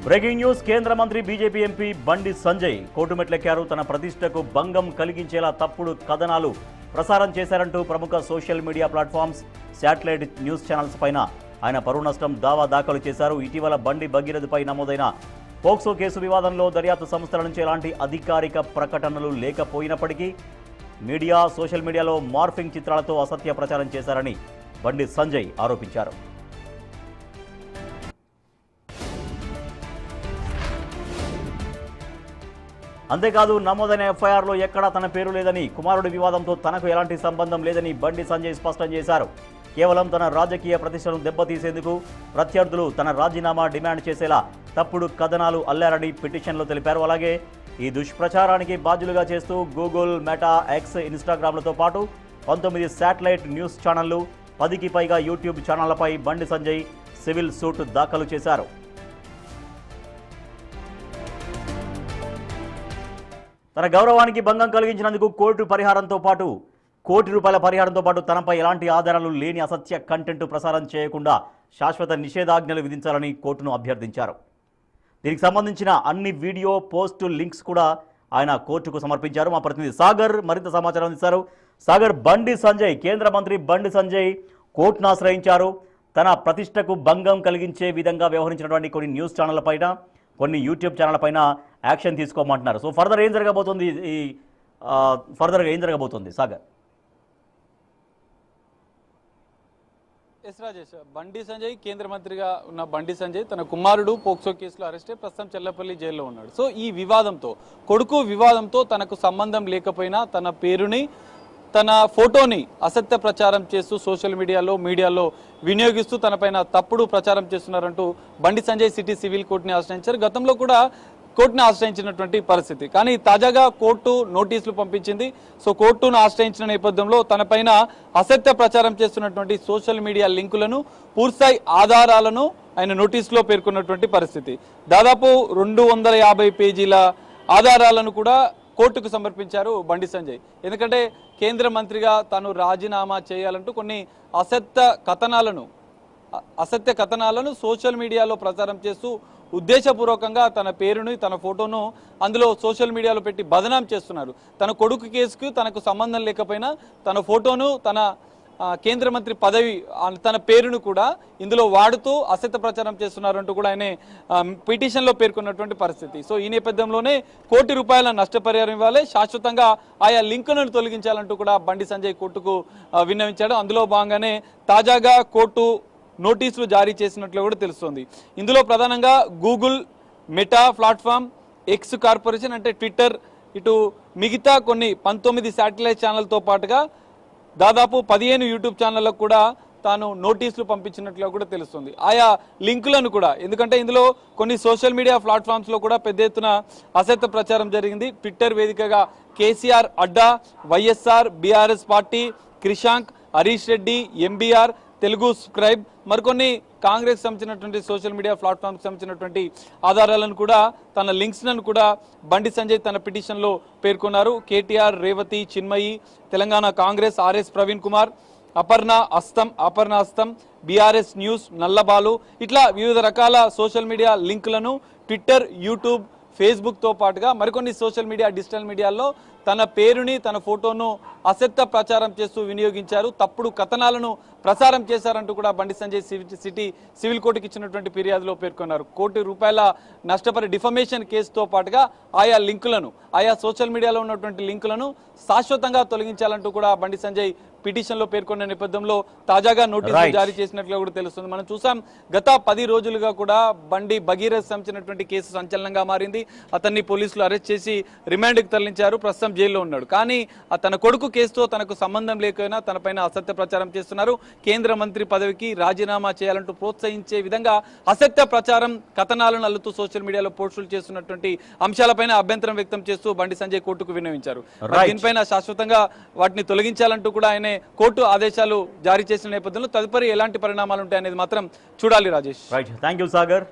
Breaking news కేంద్ర మంత్రి BJP MP Bandi Sanjay court మెట్లెక్కారు. తన ప్రతిష్టకు భంగం కలిగించేలా తప్పుడు కథనాలు ప్రసారం చేశారంటూ ప్రముఖ social media platforms, satellite news channels పైన ఆయన పరువు నష్టం దావా దాఖలు చేశారు. ఇటీవల బండి భగీరథపై నమోదైన పోక్సో కేసు వివాదంలో దర్యాప్తు సంస్థల నుంచి ఎలాంటి అధికారిక ప్రకటనలు లేకపోయినప్పటికీ మీడియా, సోషల్ మీడియాలో మార్ఫింగ్ చిత్రాలతో అసత్య ప్రచారం చేశారని బండి సంజయ్ ఆరోపించారు. అంతేకాదు, నమోదైన ఎఫ్ఐఆర్లో ఎక్కడా తన పేరు లేదని, కుమారుడి వివాదంతో తనకు ఎలాంటి సంబంధం లేదని బండి సంజయ్ స్పష్టం చేశారు. కేవలం తన రాజకీయ ప్రతిష్టను దెబ్బతీసేందుకు ప్రత్యర్థులు తన రాజీనామా డిమాండ్ చేసేలా తప్పుడు కథనాలు అల్లారని పిటిషన్లో తెలిపారు. అలాగే ఈ దుష్ప్రచారానికి బాధ్యులుగా చేస్తూ గూగుల్, మెటా, ఎక్స్, ఇన్స్టాగ్రామ్లతో పాటు 19 శాటిలైట్ న్యూస్ ఛానళ్లు, 10కి పైగా YouTube ఛానళ్లపై Bandi Sanjay civil suit దాఖలు చేశారు. తన గౌరవానికి భంగం కలిగించినందుకు కోటి రూపాయల పరిహారంతో పాటు తనపై ఎలాంటి ఆధారాలు లేని అసత్య కంటెంట్ ప్రసారం చేయకుండా శాశ్వత నిషేధాజ్ఞలు విధించాలని కోర్టును అభ్యర్థించారు. దీనికి సంబంధించిన అన్ని వీడియో, పోస్టు లింక్స్ కూడా ఆయన కోర్టుకు సమర్పించారు. మా ప్రతినిధి సాగర్ మరింత సమాచారం అందిస్తారు. సాగర్, కేంద్ర మంత్రి బండి సంజయ్ కోర్టును ఆశ్రయించారు. తన ప్రతిష్టకు భంగం కలిగించే విధంగా వ్యవహరించినటువంటి కొన్ని న్యూస్ ఛానళ్ల పైన, కొన్ని యూట్యూబ్ ఛానళ్ల పైన యాక్షన్ తీసుకోమంటున్నారు. సో ఫర్దర్గా ఏం జరగబోతుంది సాగర్? ఎస్ రాజేష్, బండి సంజయ్ కేంద్ర మంత్రిగా ఉన్న బండి సంజయ్ తన కుమారుడు పోక్సో కేసులో అరెస్ట్ అయి ప్రస్తుతం చెల్లపల్లి జైల్లో ఉన్నాడు. సో ఈ కొడుకు వివాదంతో తనకు సంబంధం లేకపోయినా తన పేరుని, తన ఫోటోని అసత్య ప్రచారం చేస్తూ సోషల్ మీడియాలో వినియోగిస్తూ తనపైన తప్పుడు ప్రచారం చేస్తున్నారంటూ బండి సంజయ్ సిటీ సివిల్ కోర్టుని ఆశ్రయించారు. గతంలో కూడా కోర్టును ఆశ్రయించినటువంటి పరిస్థితి, కానీ తాజాగా కోర్టు నోటీసులు పంపించింది. సో కోర్టును ఆశ్రయించిన నేపథ్యంలో తనపైన అసత్య ప్రచారం చేస్తున్నటువంటి సోషల్ మీడియా లింకులను, పూర్తిస్థాయి ఆధారాలను ఆయన నోటీసులో పేర్కొన్నటువంటి పరిస్థితి. దాదాపు 250 పేజీల ఆధారాలను కూడా కోర్టుకు సమర్పించారు బండి సంజయ్. ఎందుకంటే కేంద్ర మంత్రిగా తాను రాజీనామా చేయాలంటూ కొన్ని అసత్య కథనాలను సోషల్ మీడియాలో ప్రచారం చేస్తూ ఉద్దేశపూర్వకంగా తన పేరును, తన ఫోటోను అందులో సోషల్ మీడియాలో పెట్టి బదనాం చేస్తున్నారు. తన కొడుకు కేసుకు తనకు సంబంధం లేకపోయినా తన ఫోటోను, తన కేంద్ర మంత్రి పదవి, తన పేరును కూడా ఇందులో వాడుతూ అసత్య ప్రచారం చేస్తున్నారంటూ కూడా ఆయన పిటిషన్లో పేర్కొన్నటువంటి పరిస్థితి. సో ఈ నేపథ్యంలోనే ₹1 కోటి నష్టపరిహారం ఇవ్వాలి, శాశ్వతంగా ఆయా లింకులను తొలగించాలంటూ కూడా బండి సంజయ్ కోర్టుకు విన్నవించాడు. అందులో భాగంగానే తాజాగా కోర్టు నోటీసులు జారీ చేసినట్లు కూడా తెలుస్తోంది. ఇందులో ప్రధానంగా Google, meta platform, X corporation అంటే ట్విట్టర్, ఇటు మిగతా కొన్ని 19 శాటిలైట్ ఛానల్తో పాటుగా దాదాపు 15 యూట్యూబ్ ఛానళ్లకు కూడా తాను నోటీసులు పంపించినట్లు కూడా తెలుస్తుంది. ఆయా లింకులను కూడా, ఎందుకంటే ఇందులో కొన్ని సోషల్ మీడియా ప్లాట్ఫామ్స్లో కూడా పెద్ద ఎత్తున అసత్య ప్రచారం జరిగింది. ట్విట్టర్ వేదికగా కేసీఆర్ అడ్డా, వైఎస్ఆర్, బీఆర్ఎస్ పార్టీ, క్రిషాంక్, హరీష్ రెడ్డి, ఎంబీఆర్, తెలుగు స్క్రైబ్, మరికొన్ని కాంగ్రెస్ సంబంధించినటువంటి సోషల్ మీడియా ప్లాట్ఫామ్కి సంబంధించినటువంటి ఆధారాలను కూడా, తన లింక్స్లను కూడా బండి సంజయ్ తన పిటిషన్లో పేర్కొన్నారు. కేటీఆర్, రేవతి, చిన్మయి, తెలంగాణ కాంగ్రెస్, ఆర్ఎస్ ప్రవీణ్ కుమార్, అపర్ణ అస్తం, బీఆర్ఎస్ న్యూస్, నల్లబాలు, ఇట్లా వివిధ రకాల సోషల్ మీడియా లింకులను ట్విట్టర్, యూట్యూబ్, ఫేస్బుక్తో పాటుగా మరికొన్ని సోషల్ మీడియా, డిజిటల్ మీడియాల్లో తన పేరుని, తన ఫోటోను అసత్య ప్రచారం చేస్తూ వినియోగించారు, తప్పుడు కథనాలను ప్రసారం చేశారంటూ కూడా బండి సంజయ్ సిటీ సివిల్ కోర్టుకి ఇచ్చినటువంటి ఫిర్యాదులో పేర్కొన్నారు. ₹1 కోటి డిఫమేషన్ కేసుతో పాటుగా ఆయా లింకులను, ఆయా సోషల్ మీడియాలో ఉన్నటువంటి లింకులను శాశ్వతంగా తొలగించాలంటూ కూడా బండి సంజయ్ పిటిషన్లో పేర్కొన్న నేపథ్యంలో తాజాగా నోటీసులు జారీ చేసినట్లు కూడా తెలుస్తుంది. మనం చూసాం, గత 10 రోజులుగా కూడా బండి భగీరథ్ సంబంధించినటువంటి కేసు సంచలనంగా మారింది. అతన్ని పోలీసులు అరెస్ట్ చేసి రిమాండ్కి తరలించారు. ప్రస్తుతం జైల్లో ఉన్నాడు. కానీ తన కొడుకు కేసుతో తనకు సంబంధం లేకపోయినా తనపైన అసత్య ప్రచారం చేస్తున్నారు. కేంద్ర మంత్రి పదవికి రాజీనామా చేయాలంటూ ప్రోత్సహించే విధంగా అసత్య ప్రచారం, కథనాలను అల్లుతూ సోషల్ మీడియాలో పోస్టులు చేస్తున్నటువంటి అంశాలపైన అభ్యంతరం వ్యక్తం చేస్తూ బండి సంజయ్ కోర్టుకు విన్నవించారు. దీనిపైన శాశ్వతంగా వాటిని తొలగించాలంటూ కూడా ఆయన కోర్టు ఆదేశాలు జారీ చేసిన నేపథ్యంలో తదుపరి ఎలాంటి పరిణామాలు ఉంటాయనేది మాత్రం చూడాలి రాజేష్. Right, thank you Sagar.